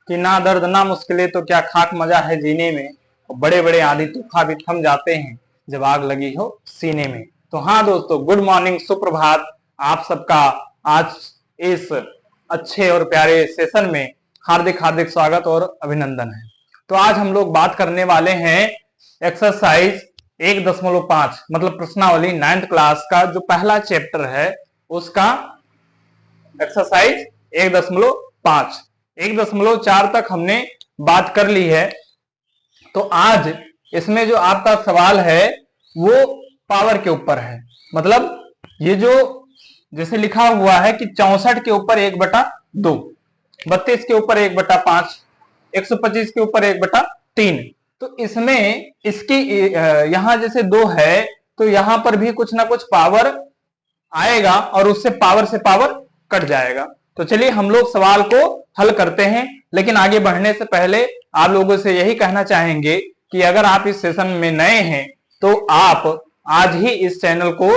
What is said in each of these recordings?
कि ना दर्द ना मुश्किलें तो क्या खाक मजा है जीने में, और बड़े बड़े आंधी तूफान भी थम जाते हैं जब आग लगी हो सीने में। तो हाँ दोस्तों, गुड मॉर्निंग, सुप्रभात। आप सबका आज इस अच्छे और प्यारे सेशन में हार्दिक हार्दिक स्वागत और अभिनंदन है। तो आज हम लोग बात करने वाले हैं एक्सरसाइज 1.5 मतलब प्रश्नावली 9th क्लास का जो पहला चैप्टर है उसका एक्सरसाइज 1.5 1.4 तक हमने बात कर ली है। तो आज इसमें जो आपका सवाल है वो पावर के ऊपर है। मतलब ये जो जैसे लिखा हुआ है कि 64 के ऊपर 1/2, 32 के ऊपर 1/5, 125 के ऊपर 1/3। तो इसमें इसकी यहां जैसे 2 है तो यहां पर भी कुछ ना कुछ पावर आएगा और उससे पावर कट जाएगा। तो चलिए हम लोग सवाल को हल करते हैं। लेकिन आगे बढ़ने से पहले आप लोगों से यही कहना चाहेंगे कि अगर आप इस सेशन में नए हैं तो आप आज ही इस चैनल को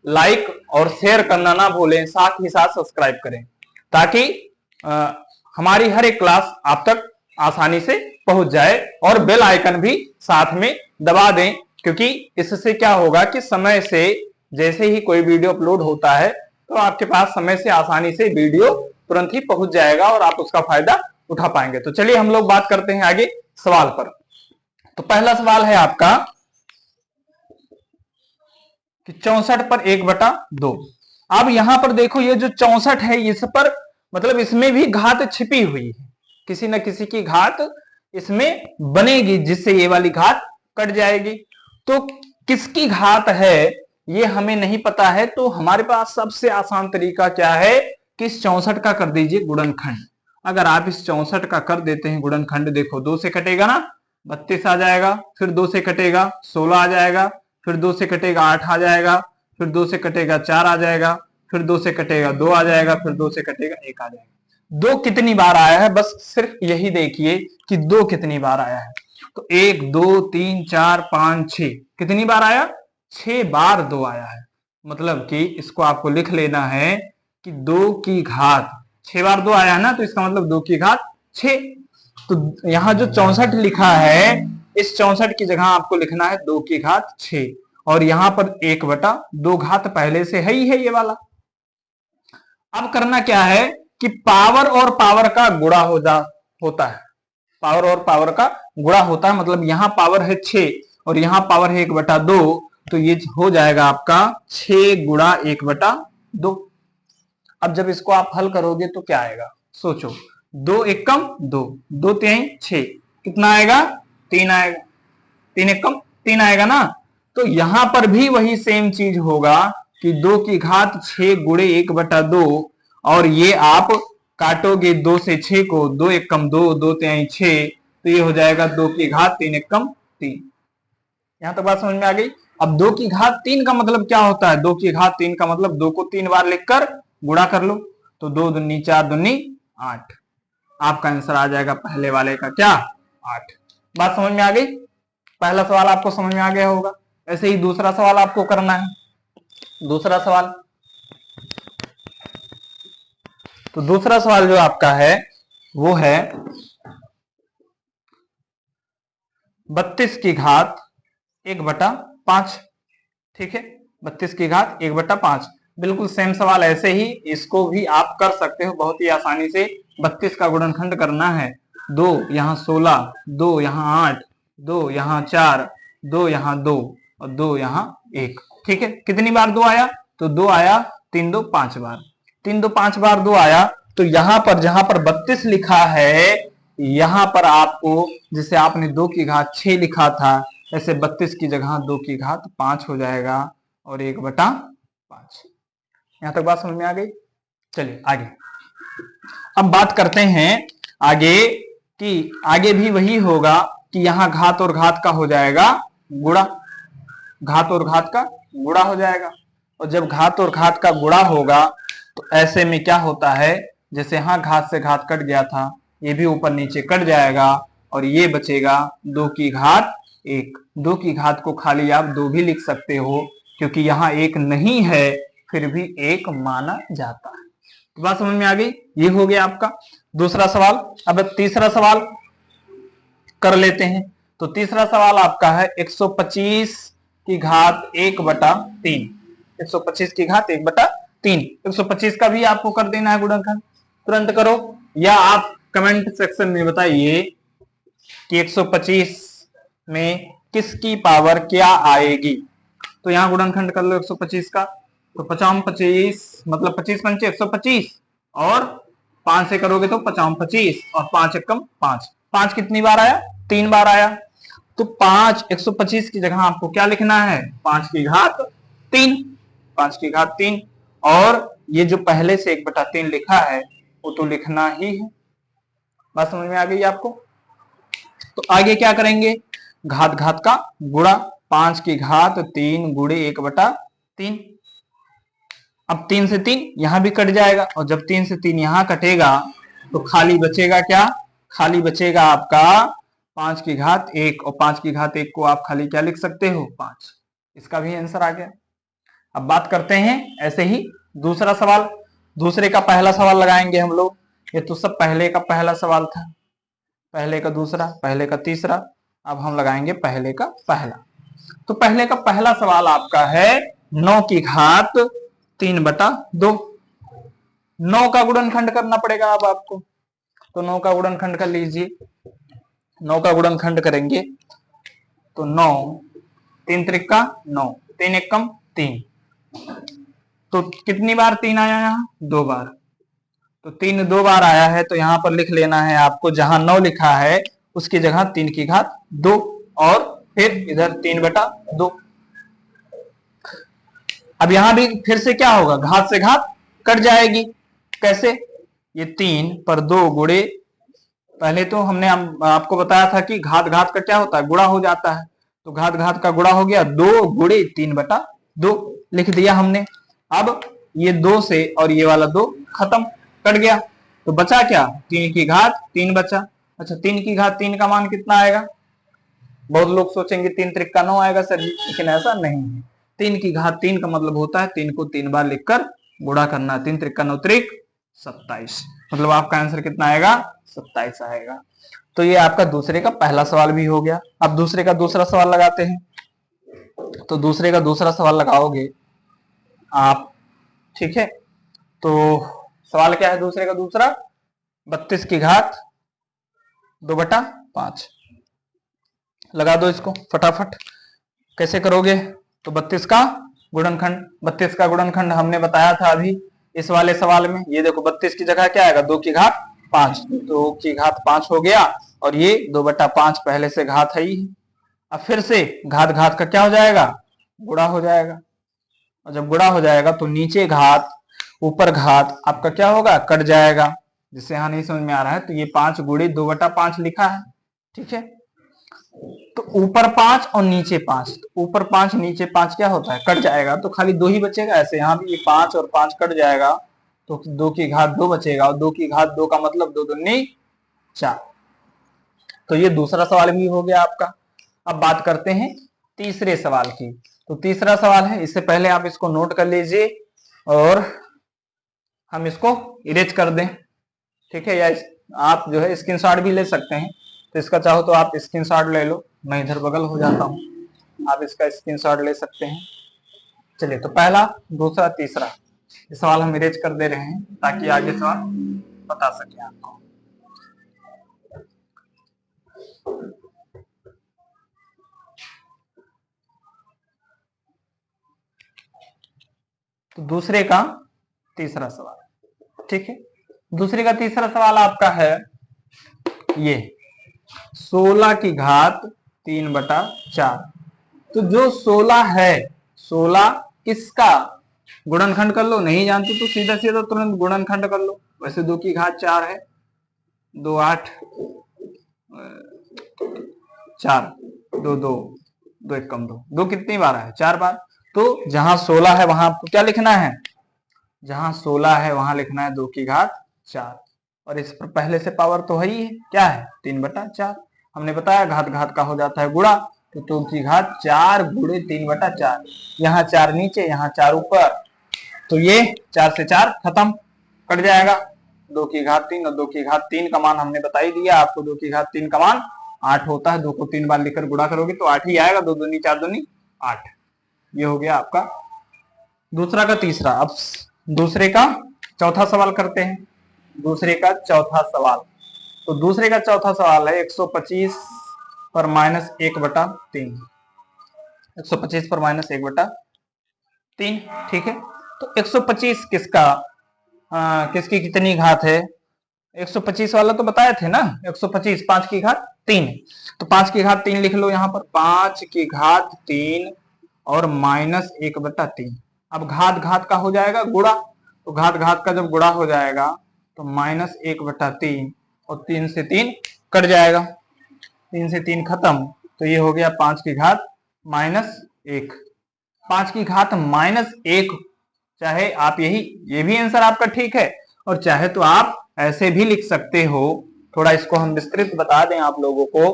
लाइक और शेयर करना ना भूलें, साथ ही साथ सब्सक्राइब करें ताकि हमारी हर एक क्लास आप तक आसानी से पहुंच जाए, और बेल आइकन भी साथ में दबा दें, क्योंकि इससे क्या होगा कि समय से जैसे ही कोई वीडियो अपलोड होता है तो आपके पास समय से आसानी से वीडियो तुरंत ही पहुंच जाएगा और आप उसका फायदा उठा पाएंगे। तो चलिए हम लोग बात करते हैं आगे सवाल पर। तो पहला सवाल है आपका कि 64 पर 1/2। अब यहां पर देखो ये जो 64 है इस पर मतलब इसमें भी घात छिपी हुई है, किसी न किसी की घात इसमें बनेगी जिससे ये वाली घात कट जाएगी। तो किसकी घात है ये हमें नहीं पता है, तो हमारे पास सबसे आसान तरीका क्या है कि इस 64 का कर दीजिए गुणनखंड। अगर आप इस 64 का कर देते हैं गुणनखंड, देखो 2 से कटेगा ना 32 आ जाएगा, फिर 2 से कटेगा 16 आ जाएगा, फिर 2 से कटेगा 8 आ जाएगा, फिर 2 से कटेगा 4 आ जाएगा, फिर 2 से कटेगा 2 आ जाएगा, फिर 2 से कटेगा 1 आ जाएगा। 2 कितनी बार आया है बस सिर्फ यही देखिए कि 2 कितनी बार आया है। तो 1 2 3 4 5 6 कितनी बार आया, 6 बार 2 आया है। मतलब कि इसको आपको लिख लेना है कि 2 की घात 6 बार 2 आया है ना, तो इसका मतलब 2 की घात 6। तो यहां जो 64 लिखा है इस 64 की जगह आपको लिखना है 2 की घात 6, और यहां पर 1/2 घात पहले से है ही है ये वाला। अब करना क्या है कि पावर और पावर का गुणा होता है, पावर और पावर का गुणा होता है। मतलब यहां पावर है 6 और यहां पावर है 1/2, तो ये हो जाएगा आपका 6 गुणा 1/2। अब जब इसको आप हल करोगे तो क्या आएगा सोचो, 2 एकम 2, 2 3 6, कितना आएगा 3 आएगा, 3 एकम 3 आएगा ना। तो यहां पर भी वही सेम चीज होगा कि 2 की घात 6 गुणे 1/2, और ये आप काटोगे 2 से 6 को, 2 एकम 2, 2 3 6, तो ये हो जाएगा 2 की घात 3 एकम 3। यहां तक बात समझ में आ गई। अब 2 की घात 3 का मतलब क्या होता है, 2 की घात 3 का मतलब 2 को 3 बार लिखकर गुणा कर लो, तो 2 दूनी 4 दूनी 8। आपका आंसर आ जाएगा पहले वाले का क्या, 8। बात समझ में आ गई। पहला सवाल आपको समझ में आ गया होगा। ऐसे ही दूसरा सवाल आपको करना है। दूसरा सवाल, तो दूसरा सवाल जो आपका है वो है 32 की घात 1/5। ठीक है, 32 की घात 1/5। बिल्कुल सेम सवाल, ऐसे ही इसको भी आप कर सकते हो बहुत ही आसानी से। 32 का गुणनखंड करना है, 2 यहाँ 16, 2 यहाँ 8, 2 यहाँ 4, 2 यहाँ 2 और 2 यहाँ 1। ठीक है, कितनी बार 2 आया, तो 2 आया 3 2 5 बार, 3 2 5 बार 2 आया। तो यहां पर जहां पर 32 लिखा है यहां पर आपको, जिसे आपने 2 की घात 6 लिखा था, ऐसे 32 की जगह 2 की घात 5 हो जाएगा और 1/5। यहां तक बात समझ में आ गई। चलिए आगे अब बात करते हैं आगे कि आगे भी वही होगा कि यहां घात और घात का हो जाएगा गुणा, घात और घात का गुणा हो जाएगा। और जब घात और घात का गुणा होगा तो ऐसे में क्या होता है, जैसे यहां घात से घात कट गया था, ये भी ऊपर नीचे कट जाएगा और ये बचेगा 2 की घात 1। 2 की घात को खाली आप 2 भी लिख सकते हो क्योंकि यहां 1 नहीं है फिर भी 1 माना जाता है। तो बात समझ में आ गई। ये हो गया आपका। दूसरा सवाल। अब तीसरा सवाल कर लेते हैं। तो तीसरा सवाल आपका है 125 की घात 1/3। 125 की घात 1/3। 125 का भी आपको कर देना है गुणनखंड, तुरंत करो, या आप कमेंट सेक्शन में बताइए कि 125 में किसकी पावर क्या आएगी। तो यहां गुणनखंड कर लो 125 का। तो 55 25 मतलब 25 पंचे 125 और 5 से करोगे तो 55 25 और 5 एकम 5। 5 कितनी बार आया? 3 बार आया। तो 5 125 की जगह आपको क्या लिखना है? 5 की घात 3। 5 की घात 3। और ये जो पहले से 1/3 लिखा है वो तो लिखना ही है। बात समझ में आ गई आपको? तो आगे क्या करेंगे? घात घात का गुणा। 5 की घात 3 गुणे 1/3। अब 3 से 3 यहां भी कट जाएगा, और जब 3 से 3 यहां कटेगा तो खाली बचेगा क्या? खाली बचेगा आपका 5 की घात 1, और 5 की घात 1 को आप खाली क्या लिख सकते हो? 5। इसका भी आंसर आ गया। अब बात करते हैं ऐसे ही दूसरा सवाल। दूसरे का पहला सवाल लगाएंगे हम लोग। ये तो सब पहले का पहला सवाल था, पहले का दूसरा, पहले का तीसरा। अब हम लगाएंगे पहले का पहला। तो पहले का पहला सवाल आपका है 9 की घात 3/2। 9 का गुणनखंड करना पड़ेगा अब आपको। तो 9 का गुणनखंड कर लीजिए। 9 का गुणनखंड करेंगे तो 9 3 त्रिका 9, 3 एकम 3। तो कितनी बार 3 आया? यहाँ 2 बार। तो 3 2 बार आया है, तो यहां पर लिख लेना है आपको, जहां 9 लिखा है उसकी जगह 3 की घात 2 और फिर इधर 3/2। अब यहां भी फिर से क्या होगा? घात से घात कट जाएगी। कैसे? ये 3 पर 2 गुणे, पहले तो हमने आपको बताया था कि घात घात का क्या होता है? गुणा हो जाता है। तो घात घात का गुणा हो गया, 2 गुणे 3/2 लिख दिया हमने। अब ये 2 से और ये वाला 2 खत्म, कट गया। तो बचा क्या? 3 की घात 3 बचा। अच्छा, 3 की घात 3 का मान कितना आएगा? बहुत लोग सोचेंगे 3 त्रिका 9 आएगा सर जी, लेकिन ऐसा नहीं है। 3 की घात 3 का मतलब होता है 3 को 3 बार लिखकर गुणा करना। 3 त्रिका 9 त्रिक 27, मतलब आपका आंसर कितना आएगा? 27 आएगा। तो ये आपका दूसरे का पहला सवाल भी हो गया। अब दूसरे का दूसरा सवाल लगाते हैं। तो दूसरे का दूसरा सवाल लगाओगे आप, ठीक है? तो सवाल क्या है दूसरे का दूसरा? 32 की घात 2/5। लगा दो इसको फटाफट। कैसे करोगे? तो 32 का गुणनखंड, 32 का गुणनखंड हमने बताया था अभी इस वाले सवाल में। ये देखो 32 की जगह क्या आएगा? 2 की घात 5। 2 की घात 5 हो गया, और ये 2/5 पहले से घात है ही। अब फिर से घात घात का क्या हो जाएगा? गुणा हो जाएगा। और जब गुणा हो जाएगा तो नीचे घात ऊपर घात आपका क्या होगा? कट जाएगा। जिससे यहां नहीं समझ में आ रहा है तो ये 5 गुणे 2/5 लिखा है, ठीक है? तो ऊपर 5 और नीचे 5, तो ऊपर 5 नीचे 5 क्या होता है? कट जाएगा। तो खाली 2 ही बचेगा। ऐसे यहां भी 5 और 5 कट जाएगा, तो 2 की घात 2 बचेगा, और 2 की घात 2 का मतलब 2 दूनी 4। तो ये दूसरा सवाल भी हो गया आपका। अब बात करते हैं तीसरे सवाल की। तो तीसरा सवाल है, इससे पहले आप इसको नोट कर लीजिए और हम इसको इरेज कर दें, ठीक है? या आप जो है स्क्रीनशॉट भी ले सकते हैं। तो इसका चाहो तो आप स्क्रीनशॉट ले लो, मैं इधर बगल हो जाता हूं, आप इसका स्क्रीनशॉट ले सकते हैं। चलिए, तो पहला दूसरा तीसरा ये सवाल हम इरेज कर दे रहे हैं ताकि आगे सवाल बता सके आपको। तो दूसरे का तीसरा सवाल, ठीक है? दूसरे का तीसरा सवाल आपका है ये 16 की घात 3/4। तो जो 16 है, 16 किसका? गुणनखंड कर लो। नहीं जानते तो सीधा सीधा तुरंत गुणनखंड कर लो। वैसे 2 की घात 4 है, 2 8 4, 2 2 2 एक कम 2, 2 कितनी बार है? 4 बार। तो जहां 16 है वहां आपको क्या लिखना है? जहां 16 है वहां लिखना है 2 की घात 4। और इस पर पहले से पावर तो है ही है, क्या है? 3/4। हमने बताया घात घात का हो जाता है गुणा। तो 2 की घात 4 गुणे 3/4। यहाँ 4 नीचे, यहाँ 4 ऊपर, तो ये 4 से 4 खत्म, कट जाएगा। 2 की घात 3 और 2 की घात 3 का मान हमने बता ही दिया आपको। 2 की घात 3 का मान 8 होता है। 2 को 3 बार लिखकर गुणा करोगे तो 8 ही आएगा। 2 दूनी 4 दूनी 8। ये हो गया आपका दूसरा का तीसरा। अब दूसरे का चौथा सवाल करते हैं। दूसरे का चौथा सवाल, तो दूसरे का चौथा सवाल है 125 पर माइनस 1/3। 125 पर माइनस 1/3, ठीक है। तो 125 किसकी कितनी घात है? 125 वाला तो बताए थे ना, 125 5 की घात 3। तो 5 की घात 3 लिख लो यहाँ पर, 5 की घात 3 और माइनस 1/3। अब घात घात का हो जाएगा गुणा, तो घात घात का जब गुणा हो जाएगा तो माइनस 1/3 और 3 से 3 कट जाएगा। 3 से 3 खत्म, तो ये हो गया 5 की घात -1। 5 की घात -1, चाहे आप ये भी आंसर आपका ठीक है, और चाहे तो आप ऐसे भी लिख सकते हो। थोड़ा इसको हम विस्तृत बता दें आप लोगों को।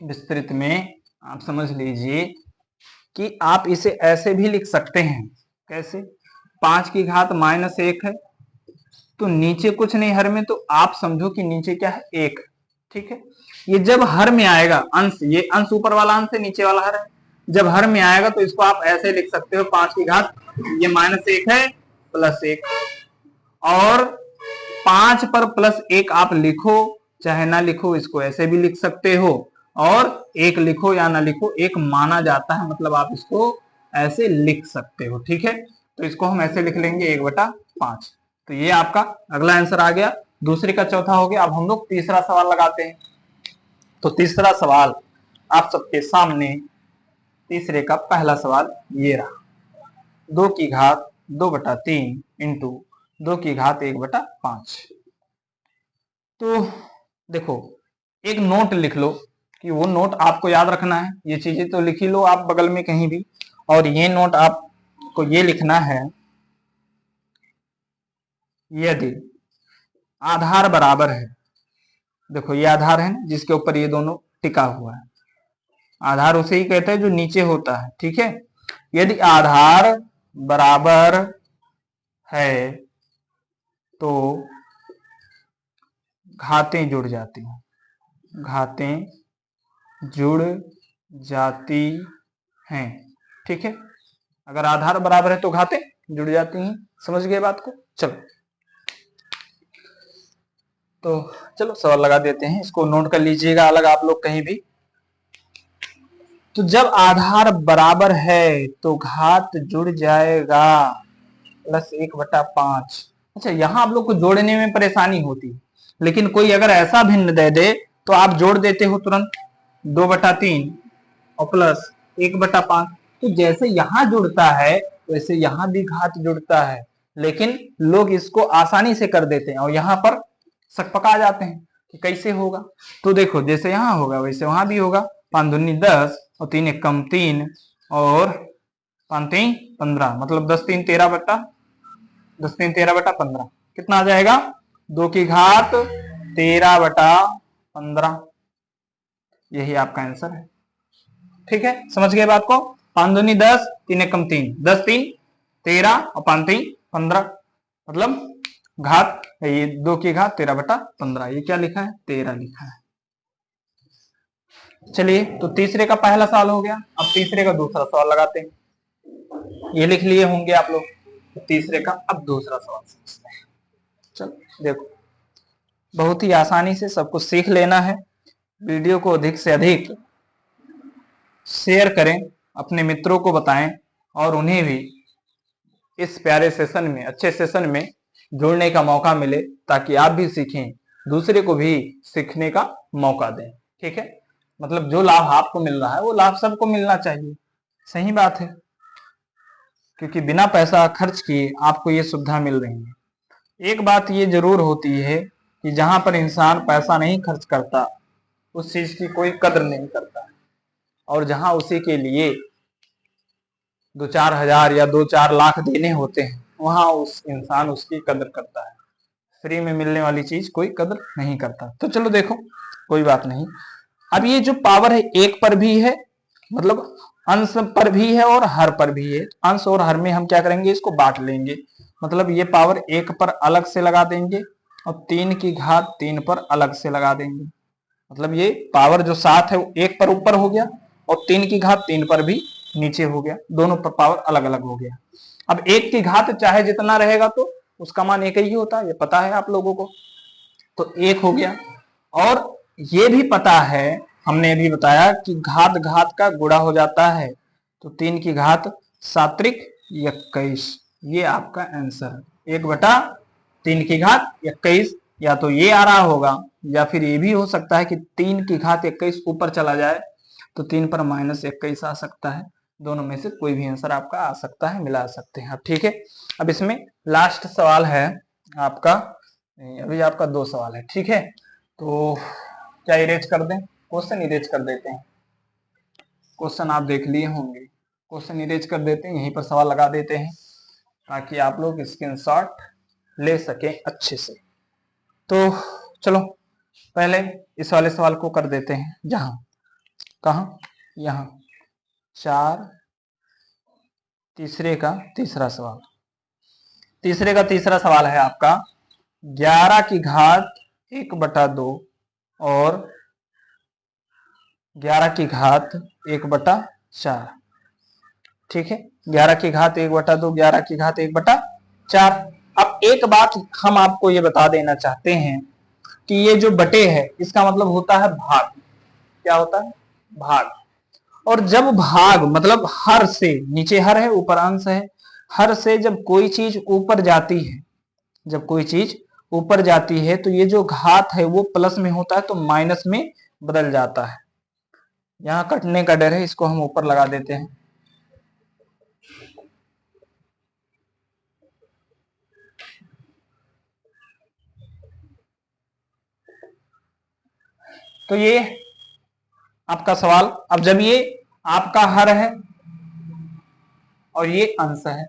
विस्तृत में आप समझ लीजिए कि आप इसे ऐसे भी लिख सकते हैं। कैसे? 5 की घात -1 है, तो नीचे कुछ नहीं हर में, तो आप समझो कि नीचे क्या है? 1, ठीक है। ये जब हर में आएगा अंश, ये अंश ऊपर वाला अंश है, नीचे वाला हर है। जब हर में आएगा तो इसको आप ऐसे लिख सकते हो, 5 की घात ये -1 है +1, और 5 पर +1 आप लिखो चाहे ना लिखो, इसको ऐसे भी लिख सकते हो, और 1 लिखो या ना लिखो 1 माना जाता है, मतलब आप इसको ऐसे लिख सकते हो, ठीक है। तो इसको हम ऐसे लिख लेंगे 1/5। तो ये आपका अगला आंसर आ गया। दूसरे का चौथा हो गया। अब हम लोग तीसरा सवाल लगाते हैं। तो तीसरा सवाल आप सबके सामने, तीसरे का पहला सवाल ये रहा, 2 की घात 2/3 इंटू 2 की घात 1/5। तो देखो, एक नोट लिख लो कि वो नोट आपको याद रखना है। ये चीजें तो लिख ही लो आप बगल में कहीं भी, और ये नोट आपको ये लिखना है, यदि आधार बराबर है, देखो ये आधार है ना जिसके ऊपर ये दोनों टिका हुआ है, आधार उसे ही कहते हैं जो नीचे होता है, ठीक है। यदि आधार बराबर है तो घातें जुड़ जाती हैं, घातें जुड़ जाती हैं, ठीक है। अगर आधार बराबर है तो घातें जुड़ जाती हैं। समझ गए बात को? चलो, तो चलो सवाल लगा देते हैं, इसको नोट कर लीजिएगा अलग आप लोग कहीं भी। तो जब आधार बराबर है तो घात जुड़ जाएगा +1/5। अच्छा, यहां आप लोग को जोड़ने में परेशानी होती है, लेकिन कोई अगर ऐसा भिन्न दे दे तो आप जोड़ देते हो तुरंत, 2/3 और +1/5। तो जैसे यहां जुड़ता है वैसे यहां भी घात जुड़ता है, लेकिन लोग इसको आसानी से कर देते हैं और यहां पर सकपका जाते हैं कि कैसे होगा। तो देखो, जैसे यहां होगा वैसे वहां भी होगा। 5 दूनी 10 और 3 एकम 3 और 5 3 15, मतलब 10 3 13/15। कितना आ जाएगा? 2 की घात 13/15। यही आपका आंसर है, ठीक है। समझ गए बात को? 5 दूनी 10, 3 एकम 3, 10 3 13 और 5 3 15, मतलब घात, ये 2 की घात 13/15। ये क्या लिखा है? 13 लिखा है। चलिए, तो तीसरे का पहला सवाल हो गया। अब तीसरे का दूसरा सवाल लगाते हैं। ये लिख लिए होंगे आप लोग। तो तीसरे का अब दूसरा सवाल समझते हैं। चलो देखो, बहुत ही आसानी से सब कुछ सीख लेना है। वीडियो को अधिक से अधिक शेयर करें, अपने मित्रों को बताएं, और उन्हें भी इस प्यारे सेशन में, अच्छे सेशन में जुड़ने का मौका मिले, ताकि आप भी सीखें, दूसरे को भी सीखने का मौका दें, ठीक है। मतलब जो लाभ आपको मिल रहा है वो लाभ सबको मिलना चाहिए। सही बात है, क्योंकि बिना पैसा खर्च किए आपको ये सुविधा मिल रही है। एक बात ये जरूर होती है कि जहां पर इंसान पैसा नहीं खर्च करता उस चीज की कोई कदर नहीं करता, और जहां उसी के लिए 2-4 हजार या 2-4 लाख देने होते हैं वहां उस इंसान उसकी कदर करता है। फ्री में मिलने वाली चीज कोई कदर नहीं करता। तो चलो देखो, कोई बात नहीं। अब ये जो पावर है एक पर भी है, मतलब अंश पर भी है और हर पर भी है। अंश और हर में हम क्या करेंगे? इसको बांट लेंगे। मतलब ये पावर 1 पर अलग से लगा देंगे और 3 की घात 3 पर अलग से लगा देंगे। मतलब ये पावर जो 7 है वो 1 पर ऊपर हो गया और 3 की घात 3 पर भी नीचे हो गया, दोनों पर पावर अलग अलग हो गया। अब 1 की घात चाहे जितना रहेगा तो उसका मान एक ही होता है, ये पता है आप लोगों को, तो 1 हो गया। और ये भी पता है, हमने अभी बताया कि घात घात का गुणा हो जाता है, तो 3 की घात 7×21, ये आपका आंसर है। 1/3 की घात 21, या तो ये आ रहा होगा या फिर ये भी हो सकता है कि 3 की घात 21 ऊपर चला जाए तो 3 पर -21 आ सकता है। दोनों में से कोई भी आंसर आपका आ सकता है, मिला सकते हैं आप, ठीक है। अब इसमें लास्ट सवाल है आपका, अभी आपका 2 सवाल है, ठीक है। तो क्या इरेज कर दें? क्वेश्चन इरेज कर देते हैं। क्वेश्चन आप देख लिए होंगे, क्वेश्चन इरेज कर देते हैं, यहीं पर सवाल लगा देते हैं ताकि आप लोग स्क्रीनशॉट ले सकें अच्छे से। तो चलो पहले इस वाले सवाल को कर देते हैं, जहां कहा यहां 4 तीसरे का तीसरा सवाल। तीसरे का तीसरा सवाल है आपका 11 की घात 1/2 और 11 की घात 1/4, ठीक है। 11 की घात 1/2, 11 की घात 1/4। अब एक बात हम आपको ये बता देना चाहते हैं कि ये जो बटे है इसका मतलब होता है भाग। क्या होता है? भाग। और जब भाग मतलब हर से, नीचे हर है ऊपर अंश है, हर से जब कोई चीज ऊपर जाती है, जब कोई चीज ऊपर जाती है तो ये जो घात है वो प्लस में होता है तो माइनस में बदल जाता है। यहां कटने का डर है, इसको हम ऊपर लगा देते हैं। तो ये आपका सवाल, अब जब ये आपका हर है और ये अंश है,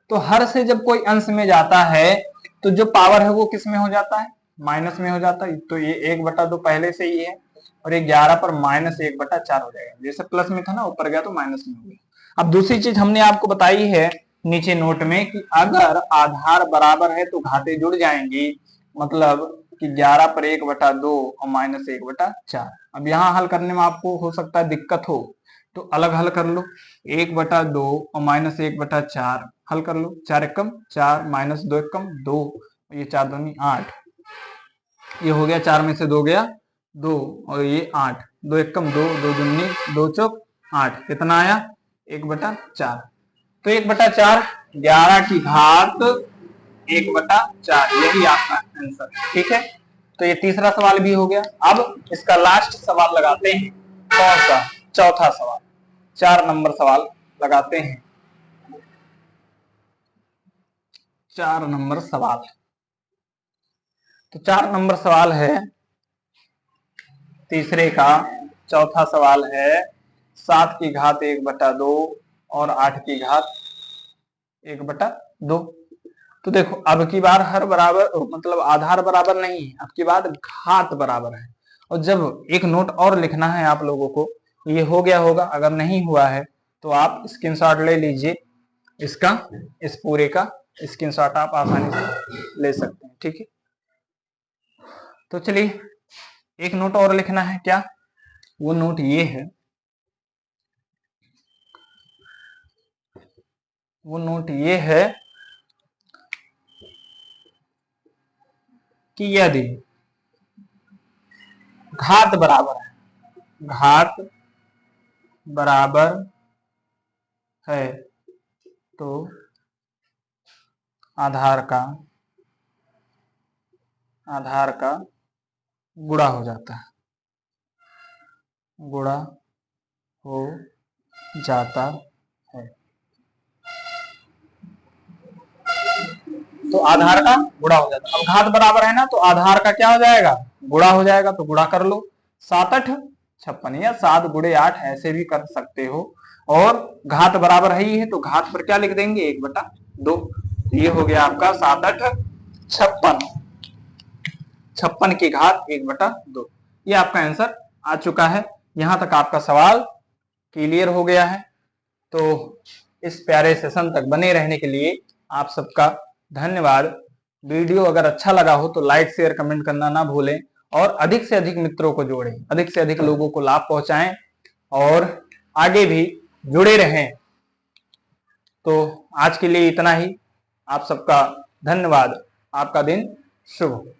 तो हर से जब कोई अंश में जाता है तो जो पावर है वो किस में हो जाता है? माइनस में हो जाता है। तो ये 1/2 पहले से ही है और ये 11 पर -1/4 हो जाएगा। जैसे प्लस में था ना, ऊपर गया तो माइनस में हो गया। अब दूसरी चीज हमने आपको बताई है नीचे नोट में कि अगर आधार बराबर है तो घातें जुड़ जाएंगी, मतलब कि 11 पर 1/2 और -1/4। अब यहाँ हल करने में आपको हो सकता है दिक्कत हो, तो अलग हल कर लो। 1/2 और -1/4 हल कर लो। 4 एकम 4, -2 एकम 2, ये 4 दूनी 8, ये हो गया 4 में से 2 गया 2 और ये 8, 2 एकम 2, 2 दूनी 2 चौक 8, कितना आया? 1/4। तो 1/4 11 की घात 1/4, यही आपका आंसर, ठीक है। तो ये तीसरा सवाल भी हो गया। अब इसका लास्ट सवाल लगाते हैं, कौन सा? चौथा सवाल, 4 नंबर सवाल लगाते हैं। 4 नंबर सवाल, तो 4 नंबर सवाल है तीसरे का चौथा सवाल है 7 की घात 1/2 और 8 की घात 1/2। तो देखो अब की बार हर बराबर मतलब आधार बराबर नहीं है, अब की बार घात बराबर है। और जब एक नोट और लिखना है आप लोगों को, ये हो गया होगा, अगर नहीं हुआ है तो आप स्क्रीनशॉट ले लीजिए इसका, इस पूरे का स्क्रीनशॉट आप आसानी से ले सकते हैं, ठीक है। तो चलिए एक नोट और लिखना है, क्या? वो नोट ये है, वो नोट ये है कि यदि घात बराबर है, घात बराबर है तो आधार का गुणा हो जाता है, गुणा हो जाता है। तो आधार का गुणा हो जाता है। अब घात बराबर है ना, तो आधार का क्या हो जाएगा? गुणा हो जाएगा। तो गुणा कर लो, 7 8 56, या 7 × 8 ऐसे भी कर सकते हो। और घात बराबर है ही है तो घात पर क्या लिख देंगे? 1/2। ये हो गया आपका 7 8 56, 56 की घात 1/2। ये आपका आंसर आ चुका है। यहां तक आपका सवाल क्लियर हो गया है। तो इस प्यारे सेशन तक बने रहने के लिए आप सबका धन्यवाद। वीडियो अगर अच्छा लगा हो तो लाइक शेयर कमेंट करना ना भूलें और अधिक से अधिक मित्रों को जोड़ें, अधिक से अधिक लोगों को लाभ पहुंचाएं और आगे भी जुड़े रहें। तो आज के लिए इतना ही। आप सबका धन्यवाद। आपका दिन शुभ हो।